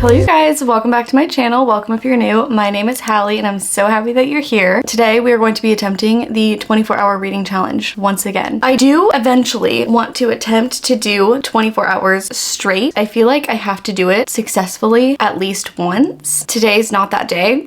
Hello you guys, welcome back to my channel. Welcome if you're new. My name is Hallie and I'm so happy that you're here. Today we are going to be attempting the 24-hour reading challenge once again. I do eventually want to attempt to do 24 hours straight. I feel like I have to do it successfully at least once. Today's not that day.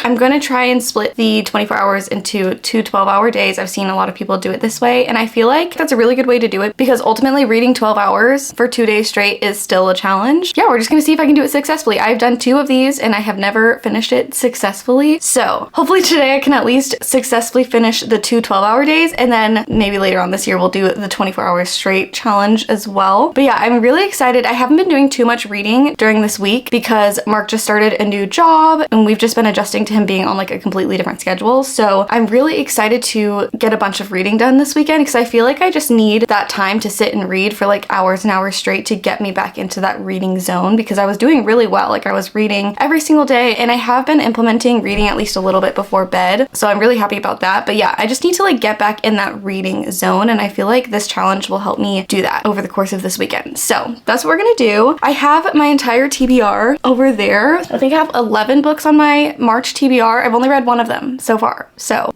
I'm going to try and split the 24 hours into two 12-hour days. I've seen a lot of people do it this way and I feel like that's a really good way to do it because ultimately reading 12 hours for 2 days straight is still a challenge. Yeah, we're just going to see if I can do it successfully. I've done 2 of these and I have never finished it successfully. So hopefully today I can at least successfully finish the 2 12-hour days and then maybe later on this year we'll do the 24 hours straight challenge as well. But yeah, I'm really excited. I haven't been doing too much reading during this week because Mark just started a new job and we've just been adjusting to him being on like a completely different schedule. So I'm really excited to get a bunch of reading done this weekend because I feel like I just need that time to sit and read for like hours and hours straight to get me back into that reading zone because I was doing really well. Like I was reading every single day and I have been implementing reading at least a little bit before bed. So I'm really happy about that. But yeah, I just need to like get back in that reading zone and I feel like this challenge will help me do that over the course of this weekend. So that's what we're gonna do. I have my entire TBR over there. I think I have 11 books on my March TBR. I've only read 1 of them so far. So,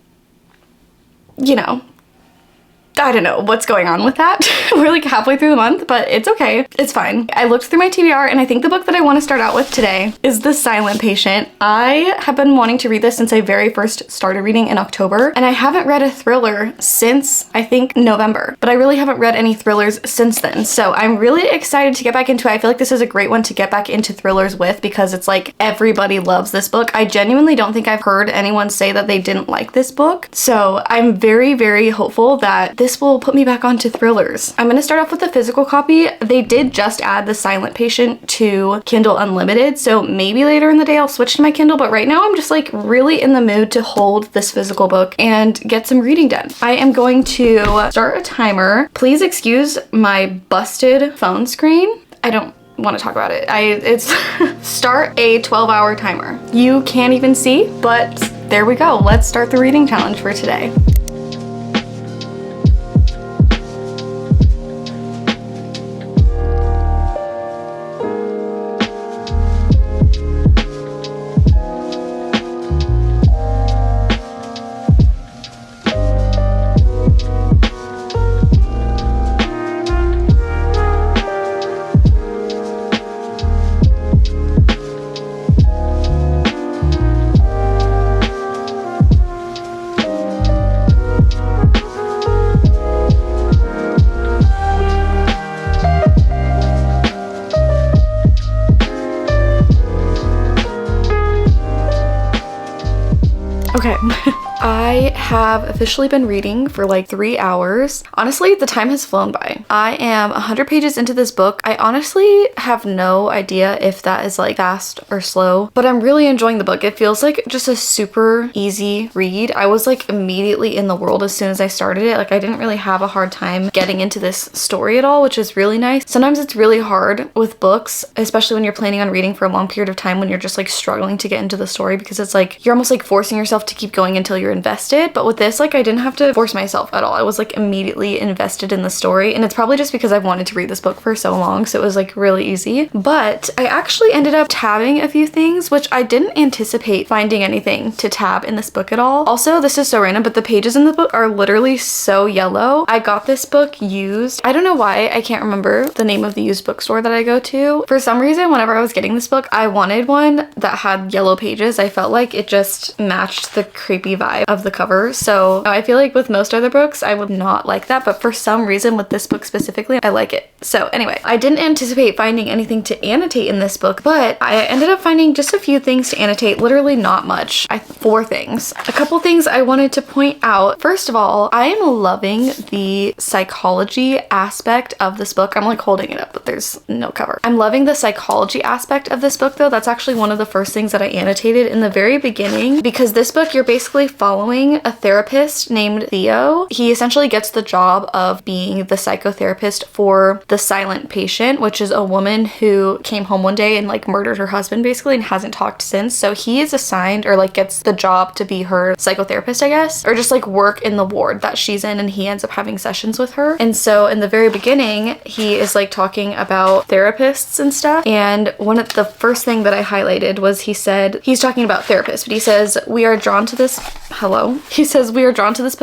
you know, I don't know what's going on with that. We're like halfway through the month, but it's okay. It's fine. I looked through my TBR and I think the book that I want to start out with today is The Silent Patient. I have been wanting to read this since I very first started reading in October, and I haven't read a thriller since I think November, but I really haven't read any thrillers since then. So I'm really excited to get back into it. I feel like this is a great one to get back into thrillers with because it's like everybody loves this book. I genuinely don't think I've heard anyone say that they didn't like this book. So I'm very, very hopeful that this will put me back onto thrillers. I'm going to start off with the physical copy. They did just add The Silent Patient to Kindle Unlimited, so maybe later in the day I'll switch to my Kindle, but right now I'm just like really in the mood to hold this physical book and get some reading done. I am going to start a timer. Please excuse my busted phone screen. I don't want to talk about it. It's start a 12-hour timer. You can't even see, but there we go. Let's start the reading challenge for today. Okay, I have officially been reading for like 3 hours. Honestly, the time has flown by. I am 100 pages into this book. I honestly have no idea if that is like fast or slow, but I'm really enjoying the book. It feels like just a super easy read. I was like immediately in the world as soon as I started it. Like I didn't really have a hard time getting into this story at all, which is really nice. Sometimes it's really hard with books, especially when you're planning on reading for a long period of time when you're just like struggling to get into the story because it's like you're almost like forcing yourself to keep going until you're invested. But with this, like I didn't have to force myself at all. I was like immediately invested in the story, and it's probably just because I've wanted to read this book for so long, so it was like really easy. But I actually ended up tabbing a few things, which I didn't anticipate finding anything to tab in this book at all. Also, this is so random, but the pages in the book are literally so yellow. I got this book used. I don't know why. I can't remember the name of the used bookstore that I go to. For some reason, whenever I was getting this book, I wanted one that had yellow pages. I felt like it just matched the creepy vibe of the cover. So I feel like with most other books, I would not like that, but for some reason with this book specifically, I like it. So anyway, I didn't anticipate finding anything to annotate in this book, but I ended up finding just a few things to annotate, literally not much. 4 things. A couple things I wanted to point out. First of all, I am loving the psychology aspect of this book. I'm like holding it up, but there's no cover. I'm loving the psychology aspect of this book though. That's actually one of the first things that I annotated in the very beginning because this book, you're basically following a therapist named Theo. He essentially gets the job of being the psychotherapist for the silent patient, which is a woman who came home one day and like murdered her husband basically and hasn't talked since. So he is assigned or like gets the job to be her psychotherapist, I guess, or just like work in the ward that she's in, and he ends up having sessions with her. And so in the very beginning, he is like talking about therapists and stuff. And one of the first thing that I highlighted was he said, he's talking about therapists, but he says, we are drawn to this, he says, we are drawn to this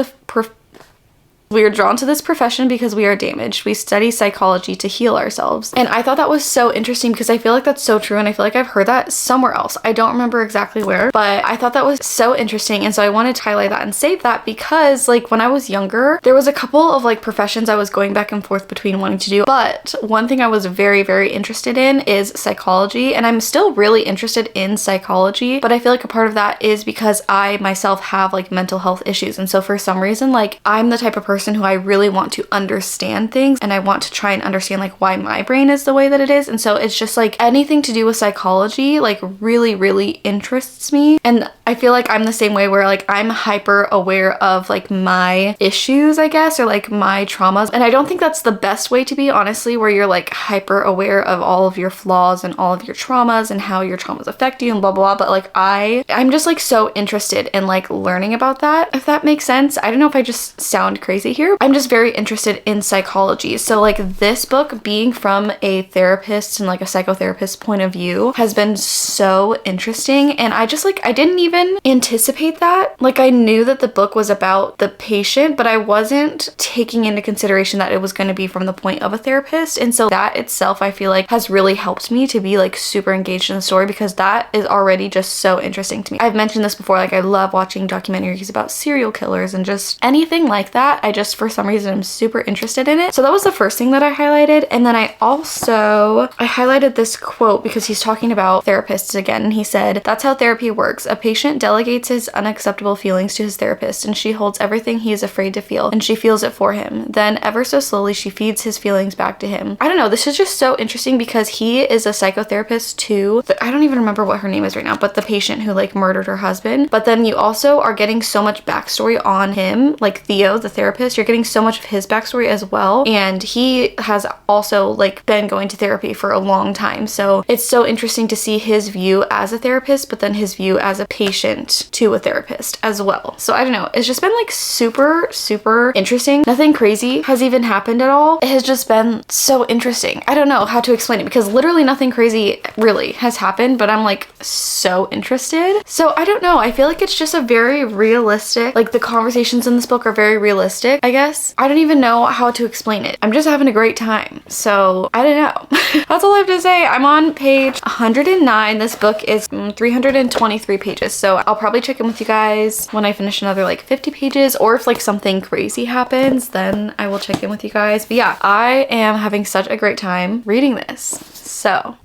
we are drawn to this profession because we are damaged. We study psychology to heal ourselves. And I thought that was so interesting because I feel like that's so true, and I feel like I've heard that somewhere else. I don't remember exactly where, but I thought that was so interesting, and so I wanted to highlight that and save that because like when I was younger, there was a couple of like professions I was going back and forth between wanting to do, but one thing I was very, very interested in is psychology, and I'm still really interested in psychology, but I feel like a part of that is because I myself have like mental health issues, and so for some reason, like I'm the type of person who I really want to understand things, and I want to try and understand like why my brain is the way that it is. And so it's just like anything to do with psychology like really, really interests me. And I feel like I'm the same way where like I'm hyper aware of like my issues, I guess, or like my traumas. And I don't think that's the best way to be, honestly, where you're like hyper aware of all of your flaws and all of your traumas and how your traumas affect you and blah, blah, blah. But like I'm just like so interested in like learning about that, if that makes sense. I don't know if I just sound crazy here. I'm just very interested in psychology. So like this book, being from a therapist and like a psychotherapist point of view, has been so interesting. And I just like, I didn't even anticipate that. Like I knew that the book was about the patient, but I wasn't taking into consideration that it was going to be from the point of a therapist. And so that itself, I feel like has really helped me to be like super engaged in the story, because that is already just so interesting to me. I've mentioned this before, like I love watching documentaries about serial killers and just anything like that. I just, for some reason, I'm super interested in it. So that was the first thing that I highlighted. And then I highlighted this quote because he's talking about therapists again. And he said, that's how therapy works. A patient delegates his unacceptable feelings to his therapist, and she holds everything he is afraid to feel, and she feels it for him. Then ever so slowly, she feeds his feelings back to him. I don't know. This is just so interesting because he is a psychotherapist too. I don't even remember what her name is right now, but the patient who like murdered her husband. But then you also are getting so much backstory on him, like Theo, the therapist. You're getting so much of his backstory as well, and he has also like been going to therapy for a long time. So it's so interesting to see his view as a therapist, but then his view as a patient to a therapist as well. So I don't know, it's just been like super, super interesting. Nothing crazy has even happened at all. It has just been so interesting. I don't know how to explain it because literally nothing crazy really has happened, but I'm like so interested. So I don't know, I feel like it's just a very realistic, like the conversations in this book are very realistic, I guess. I don't even know how to explain it. I'm just having a great time. So I don't know. That's all I have to say. I'm on page 109. This book is 323 pages. So I'll probably check in with you guys when I finish another like 50 pages, or if like something crazy happens, then I will check in with you guys. But yeah, I am having such a great time reading this. So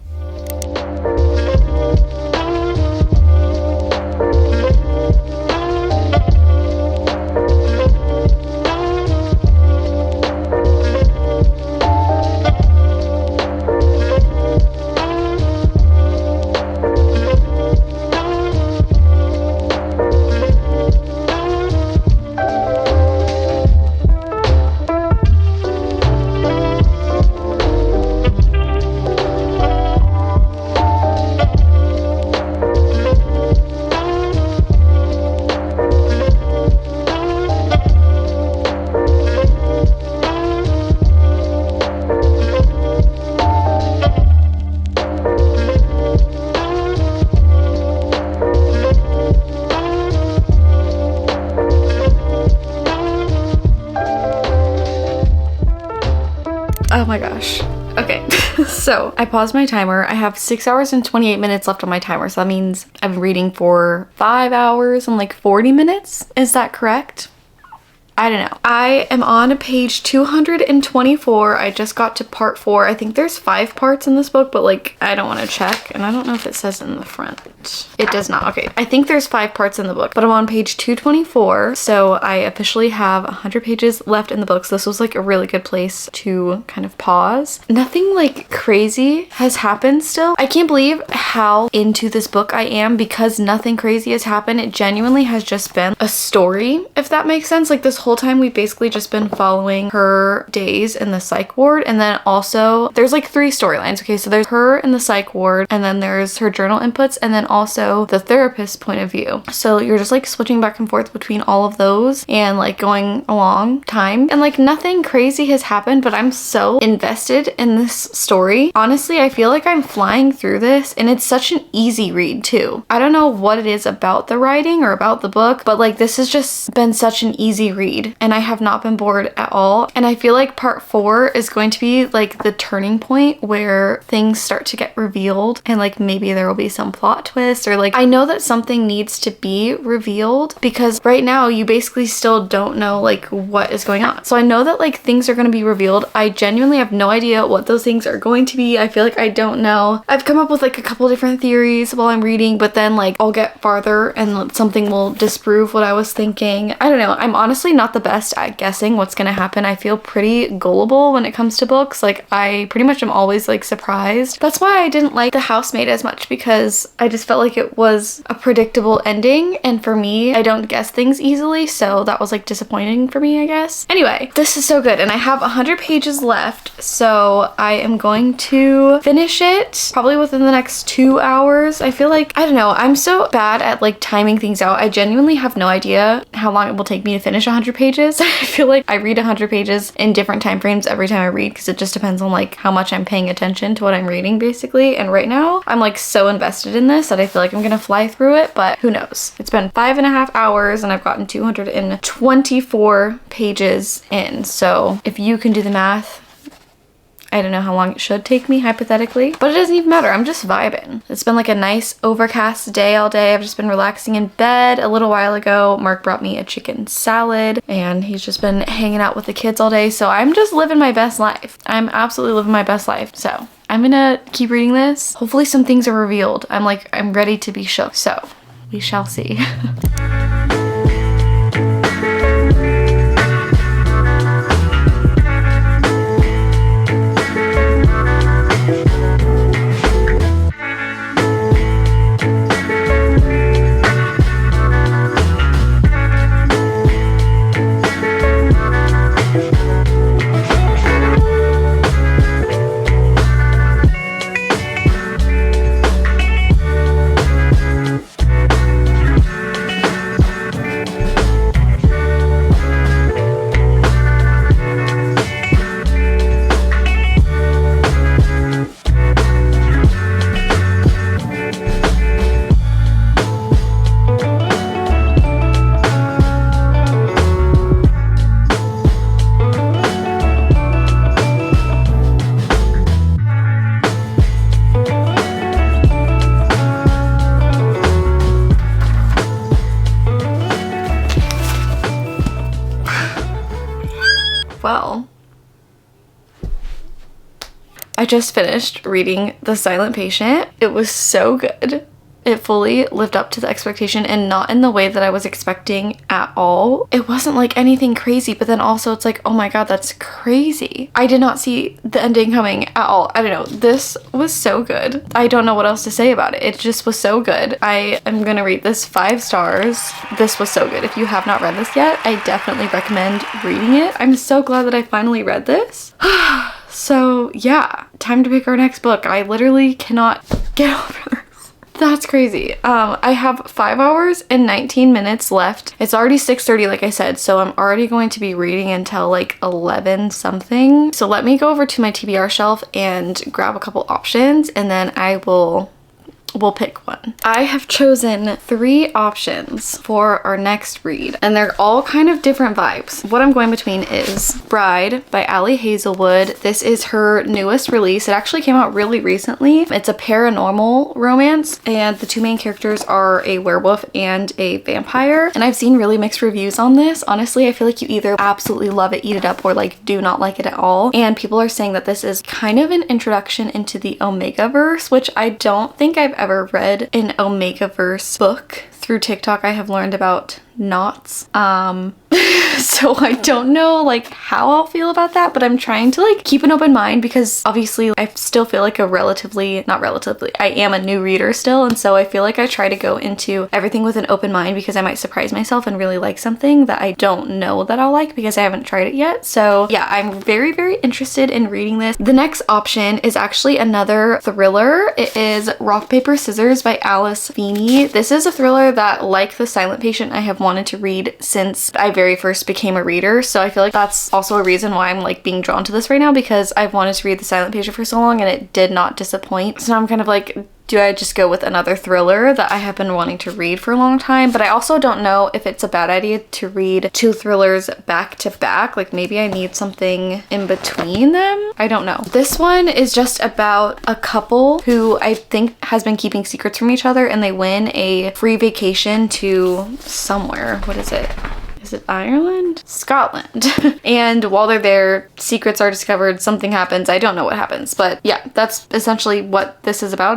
oh my gosh. Okay, so I paused my timer. I have 6 hours and 28 minutes left on my timer. So that means I've been reading for 5 hours and like 40 minutes. Is that correct? I don't know. I am on page 224. I just got to part 4. I think there's 5 parts in this book, but like I don't want to check, and I don't know if it says in the front. It does not. Okay, I think there's 5 parts in the book, but I'm on page 224, so I officially have 100 pages left in the book. So this was like a really good place to kind of pause. Nothing like crazy has happened still. I can't believe how into this book I am because nothing crazy has happened. It genuinely has just been a story, if that makes sense. Like this whole time we've basically just been following her days in the psych ward, and then also there's like 3 storylines. Okay, so there's her in the psych ward, and then there's her journal inputs, and then also the therapist's point of view. So you're just like switching back and forth between all of those and like going along time, and like nothing crazy has happened, but I'm so invested in this story. Honestly, I feel like I'm flying through this, and it's such an easy read too. I don't know what it is about the writing or about the book, but like this has just been such an easy read, and I have not been bored at all. And I feel like part 4 is going to be like the turning point where things start to get revealed, and like maybe there will be some plot twist, or like I know that something needs to be revealed because right now you basically still don't know like what is going on. So I know that like things are going to be revealed. I genuinely have no idea what those things are going to be. I feel like I don't know. I've come up with like a couple different theories while I'm reading, but then like I'll get farther and something will disprove what I was thinking. I don't know. I'm honestly not the best at guessing what's going to happen. I feel pretty gullible when it comes to books. Like I pretty much am always like surprised. That's why I didn't like The Housemaid as much, because I just felt like it was a predictable ending, and for me, I don't guess things easily, so that was like disappointing for me, I guess. Anyway, this is so good, and I have 100 pages left, so I am going to finish it probably within the next 2 hours. I feel like, I don't know, I'm so bad at like timing things out. I genuinely have no idea how long it will take me to finish 100 pages. I feel like I read 100 pages in different time frames every time I read, because it just depends on like how much I'm paying attention to what I'm reading basically. And right now I'm like so invested in this that I feel like I'm gonna fly through it, but who knows. It's been 5.5 hours and I've gotten 224 pages in. So if you can do the math, I don't know how long it should take me hypothetically, but it doesn't even matter. I'm just vibing. It's been like a nice overcast day all day. I've just been relaxing in bed. A little while ago, Mark brought me a chicken salad, and he's just been hanging out with the kids all day. So I'm just living my best life. I'm absolutely living my best life. So I'm gonna keep reading this. Hopefully some things are revealed. I'm ready to be shook. So we shall see. Well, I just finished reading The Silent Patient. It was so good. It fully lived up to the expectation, and not in the way that I was expecting at all. It wasn't like anything crazy, but then also it's like, oh my god, that's crazy. I did not see the ending coming at all. I don't know. This was so good. I don't know what else to say about it. It just was so good. I am gonna rate this 5 stars. This was so good. If you have not read this yet, I definitely recommend reading it. I'm so glad that I finally read this. So yeah, time to pick our next book. I literally cannot get over this. That's crazy. I have 5 hours and 19 minutes left. It's already 6:30, like I said, so I'm already going to be reading until like 11 something. So let me go over to my TBR shelf and grab a couple options, and then I will we'll pick one. I have chosen 3 options for our next read, and they're all kind of different vibes. What I'm going between is Bride by Ali Hazelwood. This is her newest release. It actually came out really recently. It's a paranormal romance, and the 2 main characters are a werewolf and a vampire. And I've seen really mixed reviews on this. Honestly, I feel like you either absolutely love it, eat it up, or like do not like it at all. And people are saying that this is kind of an introduction into the Omegaverse, which I don't think I've ever read an Omegaverse book. Through TikTok, I have learned about knots. So I don't know like how I'll feel about that, but I'm trying to like keep an open mind because obviously I still feel like I am a new reader still, and so I feel like I try to go into everything with an open mind because I might surprise myself and really like something that I don't know that I'll like because I haven't tried it yet. So yeah, I'm very, very interested in reading this. The next option is actually another thriller. It is Rock, Paper, Scissors by Alice Feeney. This is a thriller that, like The Silent Patient, I have wanted to read since I very first became a reader. So I feel like that's also a reason why I'm like being drawn to this right now, because I've wanted to read The Silent Patient for so long and it did not disappoint. So I'm kind of like, do I just go with another thriller that I have been wanting to read for a long time? But I also don't know if it's a bad idea to read 2 thrillers back to back. Like maybe I need something in between them. I don't know. This one is just about a couple who I think has been keeping secrets from each other, and they win a free vacation to somewhere. What is it? Is it Ireland? Scotland. And while they're there, secrets are discovered, something happens. I don't know what happens, but yeah, that's essentially what this is about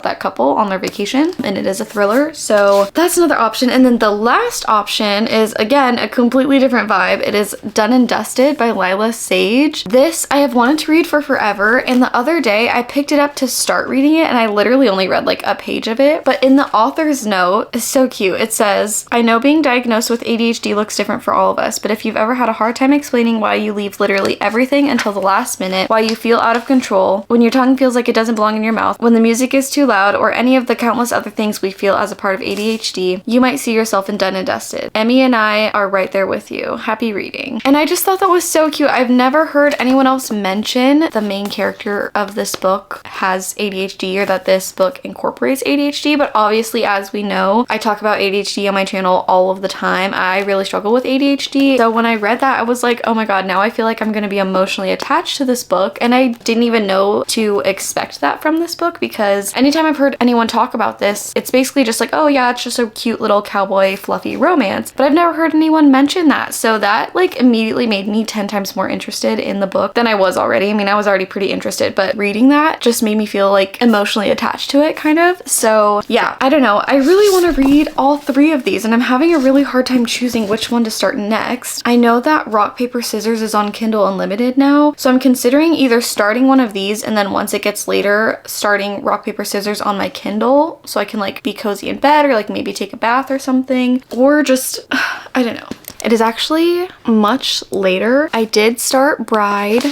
that couple on their vacation, and it is a thriller. So that's another option. And then the last option is, again, a completely different vibe. It is Done and Dusted by Lila Sage. This I have wanted to read for forever, and the other day I picked it up to start reading it, and I literally only read like a page of it. But in the author's note, it's so cute. It says, "I know being diagnosed with ADHD looks different for all of us, but if you've ever had a hard time explaining why you leave literally everything until the last minute, why you feel out of control, when your tongue feels like it doesn't belong in your mouth, when the music is too loud, or any of the countless other things we feel as a part of ADHD, you might see yourself in Done and Dusted. Emmy and I are right there with you. Happy reading." And I just thought that was so cute. I've never heard anyone else mention the main character of this book has ADHD, or that this book incorporates ADHD, but obviously, as we know, I talk about ADHD on my channel all of the time. I really struggle with ADHD. So when I read that, I was like, oh my god, now I feel like I'm going to be emotionally attached to this book. And I didn't even know to expect that from this book, because anytime I've heard anyone talk about this, it's basically just like, oh yeah, it's just a cute little cowboy fluffy romance. But I've never heard anyone mention that. So that like immediately made me 10 times more interested in the book than I was already. I mean, I was already pretty interested, but reading that just made me feel like emotionally attached to it, kind of. So yeah, I don't know. I really want to read all 3 of these, and I'm having a really hard time choosing which one to start next. I know that Rock, Paper, Scissors is on Kindle Unlimited now, so I'm considering either starting one of these and then once it gets later, starting Rock, Paper, Scissors on my Kindle so I can like be cozy in bed or like maybe take a bath or something, or just, I don't know. It is actually much later. I did start Bride,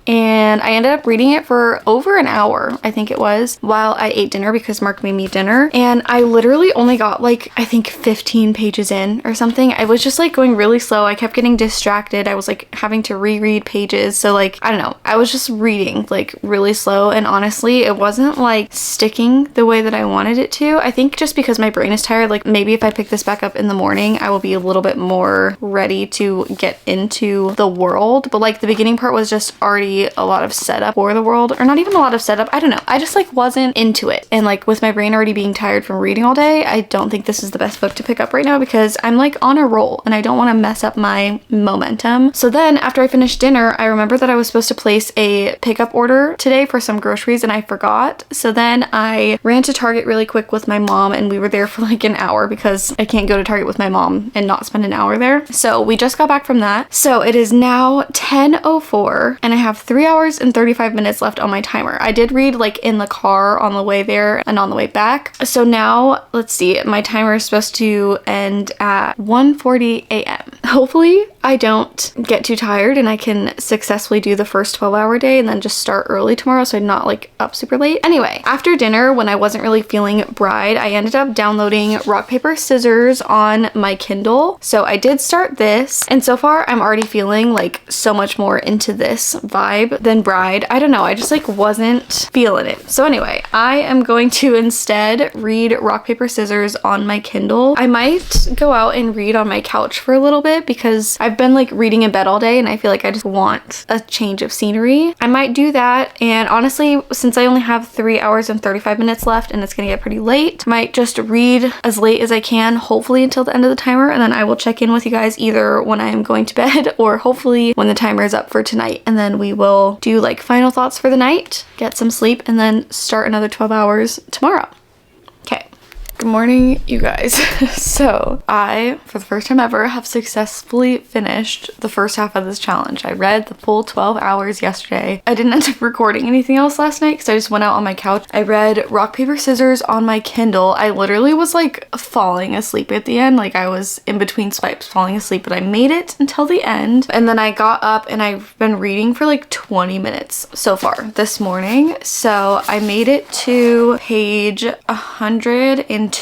and I ended up reading it for over an hour, I think it was, while I ate dinner because Mark made me dinner. And I literally only got like, I think 15 pages in or something. I was just like going really slow. I kept getting distracted. I was like having to reread pages. So like, I don't know. I was just reading like really slow. And honestly, it wasn't like sticking the way that I wanted it to. I think just because my brain is tired, like maybe if I pick this back up in the morning, I will be a little bit more ready to get into the world. But like the beginning part was just already a lot of setup for the world, or not even a lot of setup. I don't know. I just like wasn't into it. And like with my brain already being tired from reading all day, I don't think this is the best book to pick up right now because I'm like on a roll and I don't want to mess up my momentum. So then after I finished dinner, I remember that I was supposed to place a pickup order today for some groceries and I forgot. So then I ran to Target really quick with my mom, and we were there for like an hour because I can't go to Target with my mom and not spend an hour there. So we just got back from that. So it is now 10:04 and I have 3 hours and 35 minutes left on my timer. I did read like in the car on the way there and on the way back. So now, let's see, my timer is supposed to end at 1:40 a.m. Hopefully I don't get too tired and I can successfully do the first 12-hour day and then just start early tomorrow so I'm not like up super late. Anyway, after dinner, when I wasn't really feeling Bride, I ended up downloading Rock, Paper, Scissors on my Kindle. So I did start this, and so far I'm already feeling like so much more into this vibe than Bride. I don't know, I just like wasn't feeling it. So anyway, I am going to instead read Rock, Paper, Scissors on my Kindle. I might go out and read on my couch for a little bit because I've been like reading in bed all day and I feel like I just want a change of scenery. I might do that, and honestly, since I only have 3 hours and 35 minutes left and it's gonna get pretty late, I might just read as late as I can, hopefully until the end of the timer, and then I will check in with you guys either when I am going to bed or hopefully when the timer is up for tonight, and then we will do like final thoughts for the night, get some sleep, and then start another 12 hours tomorrow. Okay. Good morning, you guys. So I, for the first time ever, have successfully finished the first half of this challenge. I read the full 12 hours yesterday. I didn't end up recording anything else last night because I just went out on my couch. I read Rock, Paper, Scissors on my Kindle. I literally was like falling asleep at the end. Like I was in between swipes falling asleep, but I made it until the end. And then I got up and I've been reading for like 20 minutes so far this morning. So I made it to page 102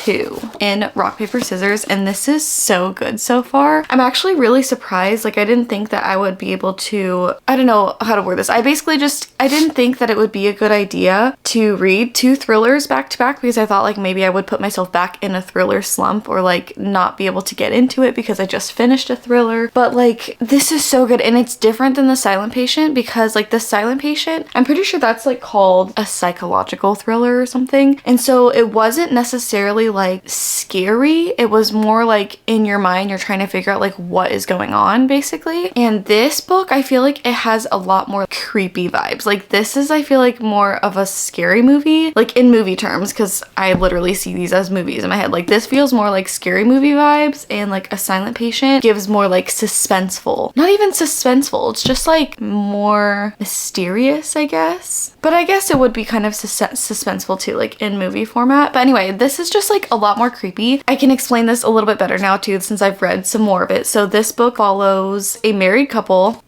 in Rock, Paper, Scissors, and this is so good so far. I'm actually really surprised. Like I didn't think that I would be able to, I don't know how to word this. I didn't think that it would be a good idea to read 2 thrillers back to back because I thought like maybe I would put myself back in a thriller slump or like not be able to get into it because I just finished a thriller. But like this is so good, and it's different than The Silent Patient because like The Silent Patient, I'm pretty sure that's like called a psychological thriller or something. And so it wasn't necessarily like scary. It was more like in your mind you're trying to figure out like what is going on basically. And this book, I feel like it has a lot more creepy vibes. Like this is, I feel like, more of a scary movie, like in movie terms, because I literally see these as movies in my head. Like this feels more like scary movie vibes, and like A Silent Patient gives more like suspenseful. Not even suspenseful, it's just like more mysterious, I guess. But I guess it would be kind of suspenseful too, like in movie format. But anyway, this is just like a lot more creepy. I can explain this a little bit better now too, since I've read some more of it. So this book follows a married couple,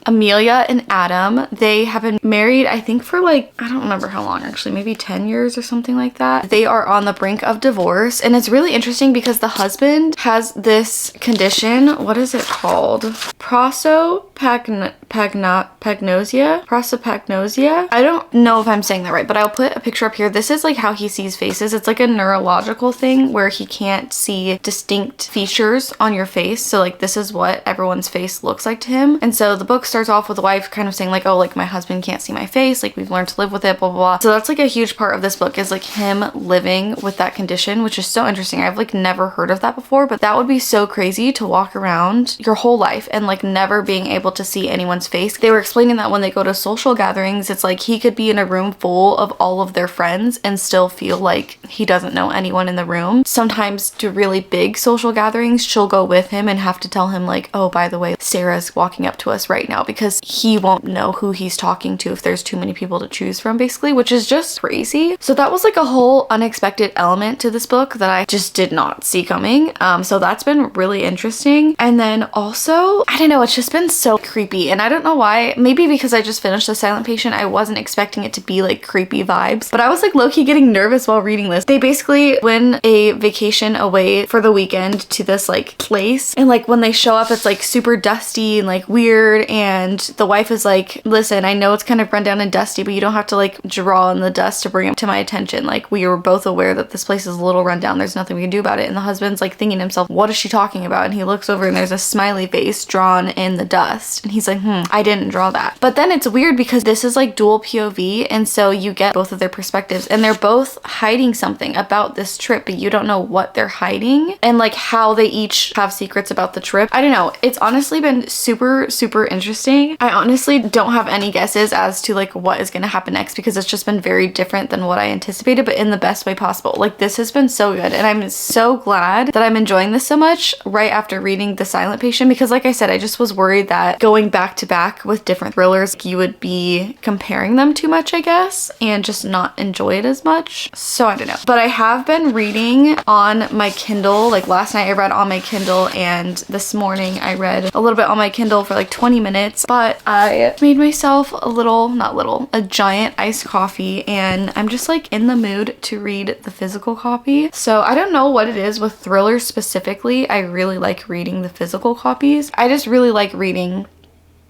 Amelia and Adam. They have been married, I think, for like, I don't remember how long actually, maybe 10 years or something like that. They are on the brink of divorce, and it's really interesting because the husband has this condition. What is it called? Prosopagnosia? I don't know if I'm saying that right, but I'll put a picture up here. This is like how he sees faces. It's like a neurological thing where he can't see distinct features on your face. So like this is what everyone's face looks like to him. And so the book starts off with the wife kind of saying like, oh, like my husband can't see my face, like we've learned to live with it, blah, blah, blah. So that's like a huge part of this book is like him living with that condition, which is so interesting. I've like never heard of that before, but that would be so crazy to walk around your whole life and like never being able to see anyone's face. They were explaining that when they go to social gatherings, it's like he could be in a room full of all of their friends and still feel like he doesn't know anyone in the room. Sometimes to really big social gatherings, she'll go with him and have to tell him like, oh, by the way, Sarah's walking up to us right now, because he won't know who he's talking to if there's too many people to choose from basically, which is just crazy. So that was like a whole unexpected element to this book that I just did not see coming. So that's been really interesting. And then also, I don't know, it's just been so creepy, and I don't know why. Maybe because I just finished The Silent Patient, I wasn't expecting it to be like creepy vibes, but I was like low-key getting nervous while reading this. They basically win a vacation away for the weekend to this like place, and like when they show up it's like super dusty and like weird, and the wife is like, listen, I know it's kind of run down and dusty, but you don't have to like draw in the dust to bring it to my attention. Like we were both aware that this place is a little run down, there's nothing we can do about it. And the husband's like thinking to himself, what is she talking about? And he looks over and there's a smiley face drawn in the dust, and he's like, I didn't draw that. But then it's weird because this is like dual POV, and so you get both of their perspectives, and they're both hiding something about this trip, but you don't know what they're hiding and like how they each have secrets about the trip. I don't know, it's honestly been super interesting. I honestly don't have any guesses as to like what is going to happen next because it's just been very different than what I anticipated, but in the best way possible. Like this has been so good, and I'm so glad that I'm enjoying this so much right after reading The Silent Patient, because like I said, I just was worried that going back to back with different thrillers, you would be comparing them too much, I guess, and just not enjoy it as much. So I don't know. But I have been reading on my Kindle. Like last night I read on my Kindle, and this morning I read a little bit on my Kindle for like 20 minutes. But I made myself a giant iced coffee, and I'm just like in the mood to read the physical copy. So I don't know what it is with thrillers specifically. I really like reading the physical copies. I just really like reading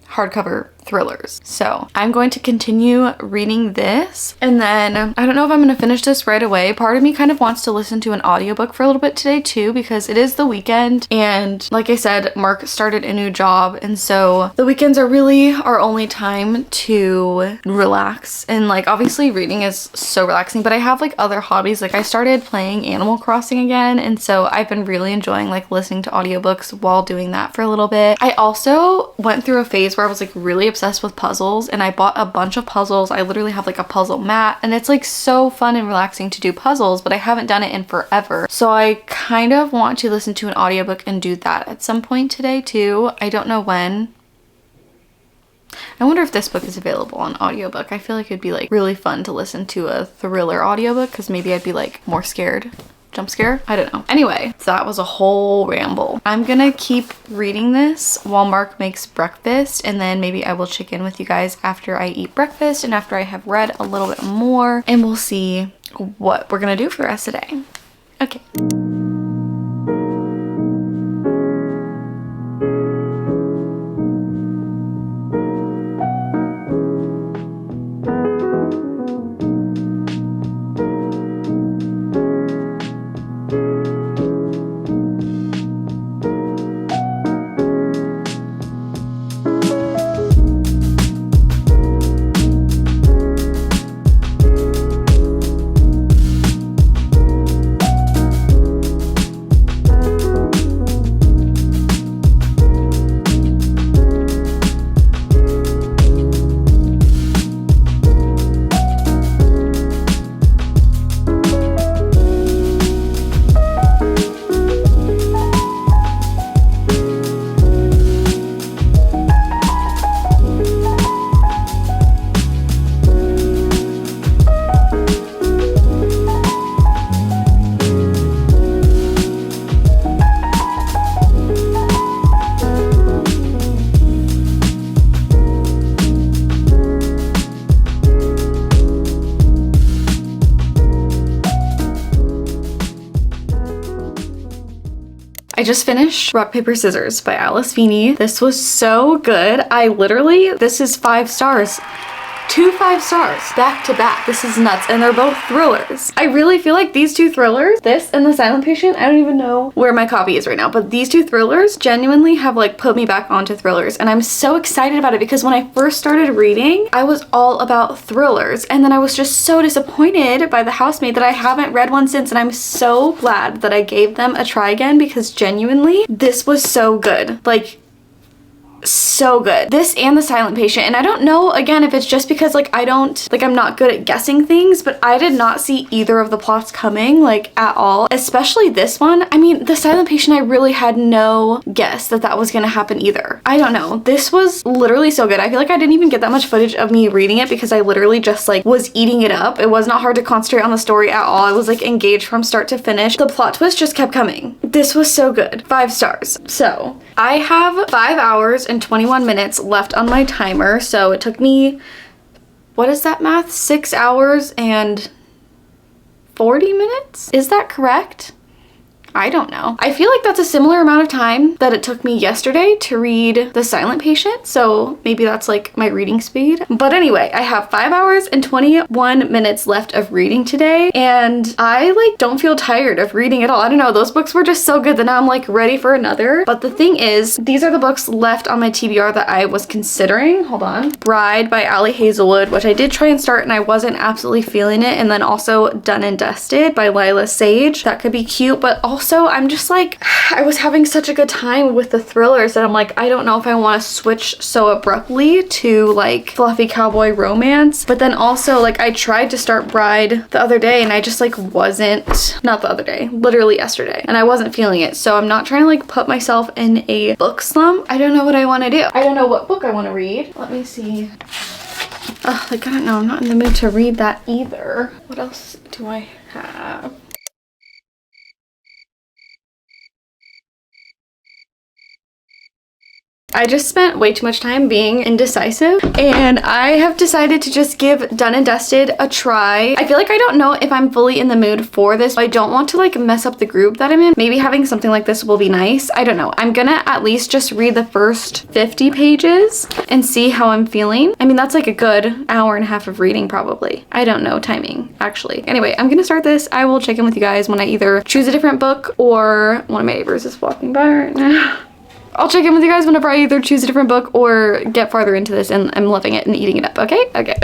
hardcover thrillers. So I'm going to continue reading this, and then I don't know if I'm going to finish this right away. Part of me kind of wants to listen to an audiobook for a little bit today too, because it is the weekend, and like I said, Mark started a new job, and so the weekends are really our only time to relax. And like obviously reading is so relaxing, but I have like other hobbies. Like I started playing Animal Crossing again, and so I've been really enjoying like listening to audiobooks while doing that for a little bit. I also went through a phase where I was like really obsessed with puzzles, and I bought a bunch of puzzles. I literally have like a puzzle mat, and it's like so fun and relaxing to do puzzles, but I haven't done it in forever. So I kind of want to listen to an audiobook and do that at some point today too. I don't know when. I wonder if this book is available on audiobook. I feel like it'd be like really fun to listen to a thriller audiobook, because maybe I'd be like more scared. Jump scare? I don't know. Anyway, so that was a whole ramble. I'm gonna keep reading this while Mark makes breakfast, and then maybe I will check in with you guys after I eat breakfast and after I have read a little bit more, and we'll see what we're gonna do for the rest of the day. Okay. I just finished Rock, Paper, Scissors by Alice Feeney. This was so good. This is 5 stars. 2 5 stars back to back. This is nuts, and they're both thrillers. I really feel like these 2 thrillers, this and The Silent Patient, I don't even know where my copy is right now, but these 2 thrillers genuinely have like put me back onto thrillers, and I'm so excited about it because when I first started reading, I was all about thrillers, and then I was just so disappointed by The Housemaid that I haven't read one since, and I'm so glad that I gave them a try again because genuinely, this was so good. Like, so good. This and The Silent Patient, and I don't know again if it's just because like I'm not good at guessing things, but I did not see either of the plots coming like at all, especially this one. I mean, The Silent Patient, I really had no guess that was gonna happen either. I don't know. This was literally so good. I feel like I didn't even get that much footage of me reading it because I literally just like was eating it up. It was not hard to concentrate on the story at all. I was like engaged from start to finish. The plot twist just kept coming. This was so good. 5 stars. So I have 5 hours and 21 minutes left on my timer, so it took me, what is that math? 6 hours and 40 minutes? Is that correct? I don't know. I feel like that's a similar amount of time that it took me yesterday to read The Silent Patient, so maybe that's like my reading speed. But anyway, I have 5 hours and 21 minutes left of reading today, and I like don't feel tired of reading at all. I don't know, those books were just so good that now I'm like ready for another. But the thing is, these are the books left on my TBR that I was considering. Hold on. Bride by Ali Hazelwood, which I did try and start and I wasn't absolutely feeling it, and then also Done and Dusted by Lila Sage. That could be cute, but also also I'm just like, I was having such a good time with the thrillers that I'm like, I don't know if I want to switch so abruptly to like fluffy cowboy romance. But then also like I tried to start Bride the other day and I just like wasn't, not the other day, literally yesterday, and I wasn't feeling it. So I'm not trying to like put myself in a book slump. I don't know what I want to do. I don't know what book I want to read. Let me see. Like I don't know, I'm not in the mood to read that either. What else do I have? I just spent way too much time being indecisive and I have decided to just give Done and Dusted a try. I feel like I don't know if I'm fully in the mood for this. I don't want to like mess up the group that I'm in. Maybe having something like this will be nice. I don't know. I'm gonna at least just read the first 50 pages and see how I'm feeling. I mean, that's like a good hour and a half of reading probably. I don't know timing actually. Anyway, I'm gonna start this. I will check in with you guys when I either choose a different book or one of my neighbors is walking by right now. I'll check in with you guys whenever I either choose a different book or get farther into this and I'm loving it and eating it up, okay? Okay.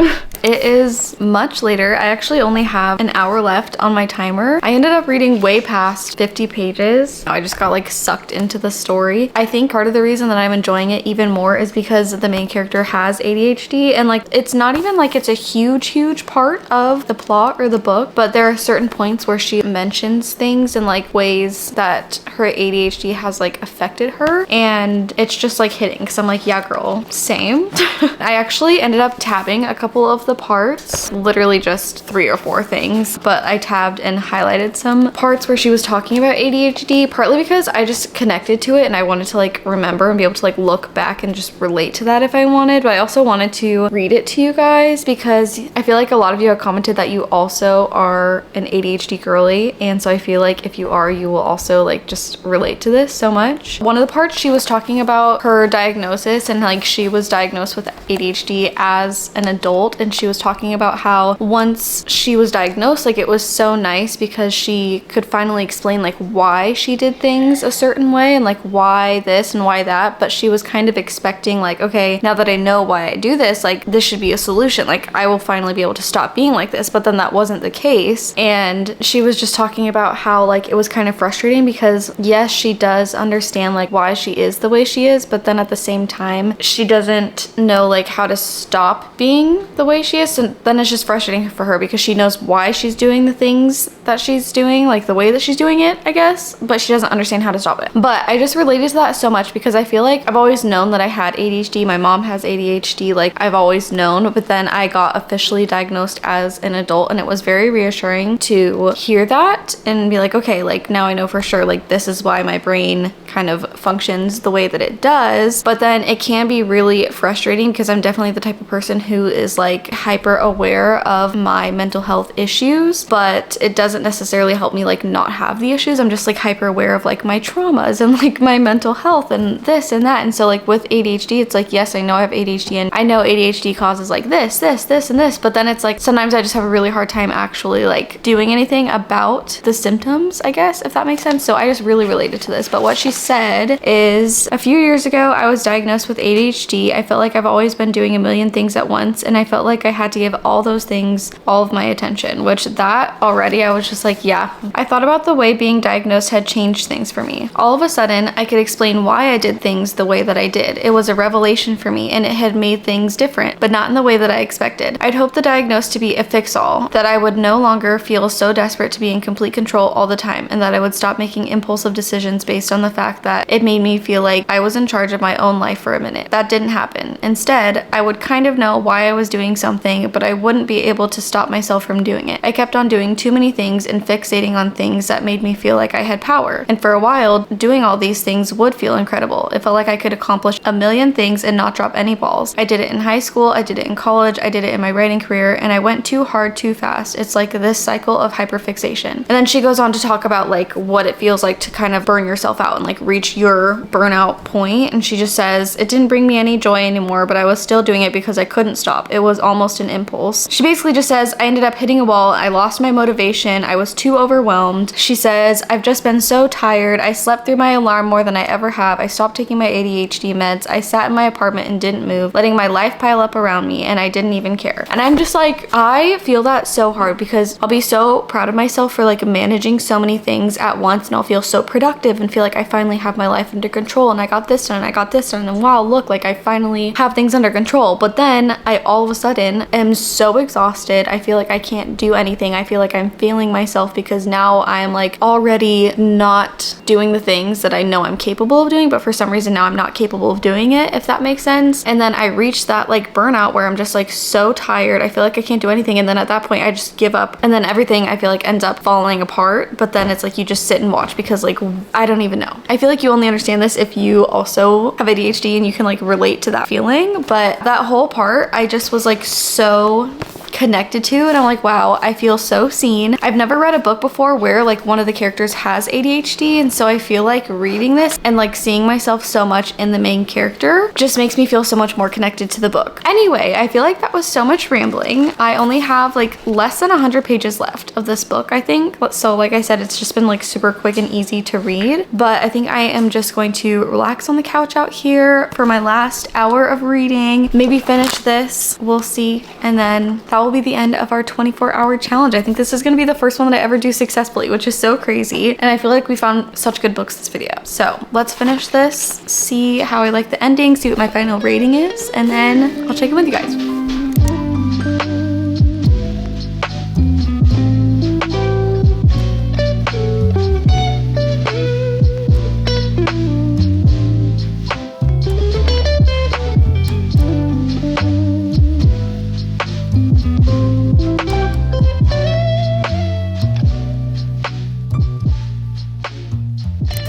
It is much later. I actually only have an hour left on my timer. I ended up reading way past 50 pages. I just got like sucked into the story. I think part of the reason that I'm enjoying it even more is because the main character has ADHD and like it's not even like it's a huge part of the plot or the book, but there are certain points where she mentions things in like ways that her ADHD has like affected her. And it's just like hitting because I'm like, yeah girl, same. I actually ended up tabbing a couple of the parts, literally just 3 or 4 things, but I tabbed and highlighted some parts where she was talking about ADHD, partly because I just connected to it and I wanted to like remember and be able to like look back and just relate to that if I wanted, but I also wanted to read it to you guys because I feel like a lot of you have commented that you also are an ADHD girly, and so I feel like if you are, you will also like just relate to this so much. One of the parts she was talking about her diagnosis and like she was diagnosed with ADHD as an adult, and she was talking about how once she was diagnosed, like it was so nice because she could finally explain like why she did things a certain way and like why this and why that, but she was kind of expecting like, okay, now that I know why I do this, like this should be a solution, like I will finally be able to stop being like this, but then that wasn't the case. And she was just talking about how like it was kind of frustrating because yes, she does understand like why she is the way she is, but then at the same time she doesn't know like how to stop being the way she is, so then it's just frustrating for her because she knows why she's doing the things that she's doing, like the way that she's doing it, I guess, but she doesn't understand how to stop it. But I just related to that so much because I feel like I've always known that I had ADHD. My mom has ADHD, like I've always known, but then I got officially diagnosed as an adult and it was very reassuring to hear that and be like, okay, like now I know for sure like this is why my brain kind of functions the way that it does. But then it can be really frustrating because I'm definitely the type of person who is like hyper aware of my mental health issues, but it doesn't necessarily help me like not have the issues. I'm just like hyper aware of like my traumas and like my mental health and this and that. And so like with ADHD, it's like, yes, I know I have ADHD and I know ADHD causes like this and this, but then it's like sometimes I just have a really hard time actually like doing anything about the symptoms, I guess, if that makes sense. So I just really related to this. But what she said is a few years ago I was diagnosed with ADHD. I felt like I've always been doing a million things at once and I felt like I had to give all those things all of my attention, which that already I was just like, yeah. I thought about the way being diagnosed had changed things for me. All of a sudden I could explain why I did things the way that I did. It was a revelation for me and it had made things different, but not in the way that I expected. I'd hoped the diagnosis to be a fix-all, that I would no longer feel so desperate to be in complete control all the time, and that I would stop making impulsive decisions based on the fact that it made me feel like I was in charge of my own life for a minute. That didn't happen. Instead, I would kind of know why I was doing something, but I wouldn't be able to stop myself from doing it. I kept on doing too many things and fixating on things that made me feel like I had power. And for a while, doing all these things would feel incredible. It felt like I could accomplish a million things and not drop any balls. I did it in high school, I did it in college, I did it in my writing career, and I went too hard too fast. It's like this cycle of hyperfixation. And then she goes on to talk about like what it feels like to kind of burn yourself out and like reach your burnout point. And she just says, it didn't bring me any joy anymore, but I was still doing it because I couldn't stop. It was almost almost an impulse. She basically just says, I ended up hitting a wall. I lost my motivation. I was too overwhelmed. She says, I've just been so tired. I slept through my alarm more than I ever have. I stopped taking my ADHD meds. I sat in my apartment and didn't move, letting my life pile up around me, and I didn't even care. And I'm just like, I feel that so hard because I'll be so proud of myself for like managing so many things at once, and I'll feel so productive and feel like I finally have my life under control, and I got this done, and I got this done, and wow, look, like I finally have things under control. But then I all of a sudden am so exhausted. I feel like I can't do anything. I feel like I'm failing myself because now I'm like already not doing the things that I know I'm capable of doing, but for some reason now I'm not capable of doing it, if that makes sense. And then I reach that like burnout where I'm just like so tired. I feel like I can't do anything, and then at that point I just give up, and then everything I feel like ends up falling apart. But then it's like you just sit and watch because like I don't even know. I feel like you only understand this if you also have ADHD and you can like relate to that feeling. But that whole part I just was like so connected to, and I'm like, wow, I feel so seen. I've never read a book before where like one of the characters has ADHD, and so I feel like reading this and like seeing myself so much in the main character just makes me feel so much more connected to the book. Anyway, I feel like that was so much rambling. I only have like less than 100 pages left of this book, I think. So like I said, it's just been like super quick and easy to read, but I think I am just going to relax on the couch out here for my last hour of reading, maybe finish this, we'll see, and then that will be the end of our 24-hour challenge. I think this is going to be the first one that I ever do successfully, which is so crazy, and I feel like we found such good books this video. So let's finish this, see how I like the ending, see what my final rating is, and then I'll check in with you guys.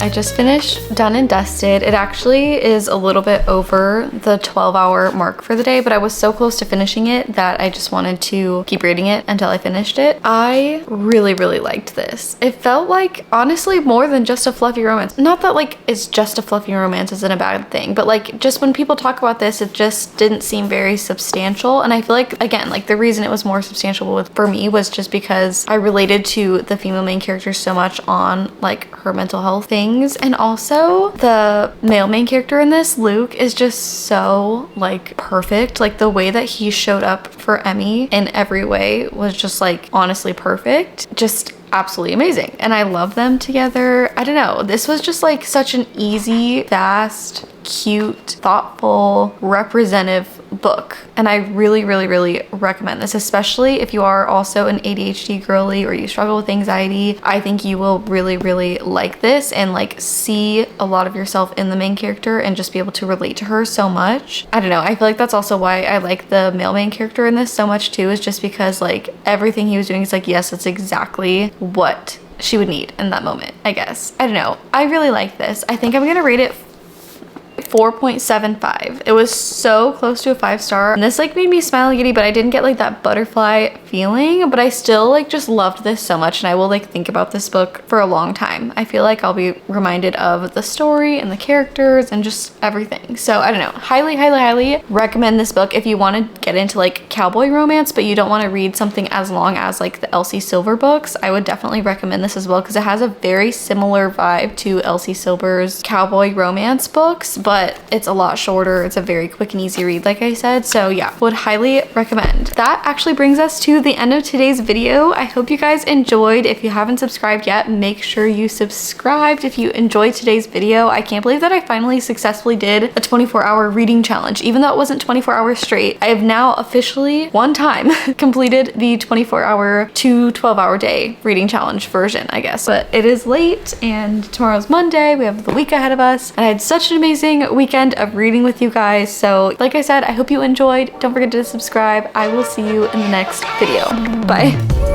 I just finished Done and Dusted. It actually is a little bit over the 12-hour mark for the day, but I was so close to finishing it that I just wanted to keep reading it until I finished it. I really, really liked this. It felt like, honestly, more than just a fluffy romance. Not that like it's just a fluffy romance isn't a bad thing, but like just when people talk about this, it just didn't seem very substantial. And I feel like, again, like the reason it was more substantial for me was just because I related to the female main character so much on like her mental health things. And also the male main character in this, Luke, is just so like perfect. Like the way that he showed up for Emmy in every way was just like honestly perfect. Just absolutely amazing. And I love them together. I don't know. This was just like such an easy, fast, cute, thoughtful, representative book. And I really, really, really recommend this, especially if you are also an ADHD girly or you struggle with anxiety. I think you will really, really like this and like see a lot of yourself in the main character and just be able to relate to her so much. I don't know. I feel like that's also why I like the male main character in this so much too, is just because like everything he was doing is like, yes, that's exactly what she would need in that moment, I guess. I don't know. I really like this. I think I'm gonna rate it 4.75. It was so close to a 5-star, and this like made me smile and giddy, but I didn't get like that butterfly feeling, but I still like just loved this so much, and I will like think about this book for a long time. I feel like I'll be reminded of the story and the characters and just everything. So I don't know, highly, highly, highly recommend this book if you want to get into like cowboy romance, but you don't want to read something as long as like the Elsie Silver books. I would definitely recommend this as well because it has a very similar vibe to Elsie Silver's cowboy romance books, but it's a lot shorter. It's a very quick and easy read, like I said. So yeah, would highly recommend. That actually brings us to the end of today's video. I hope you guys enjoyed. If you haven't subscribed yet, make sure you subscribed if you enjoyed today's video. I can't believe that I finally successfully did a 24-hour reading challenge. Even though it wasn't 24 hours straight, I have now officially one time completed the 24-hour to 12-hour day reading challenge version, I guess. But it is late and tomorrow's Monday. We have the week ahead of us. And I had such an amazing weekend of reading with you guys. So like I said, I hope you enjoyed. Don't forget to subscribe. I will see you in the next video. Bye.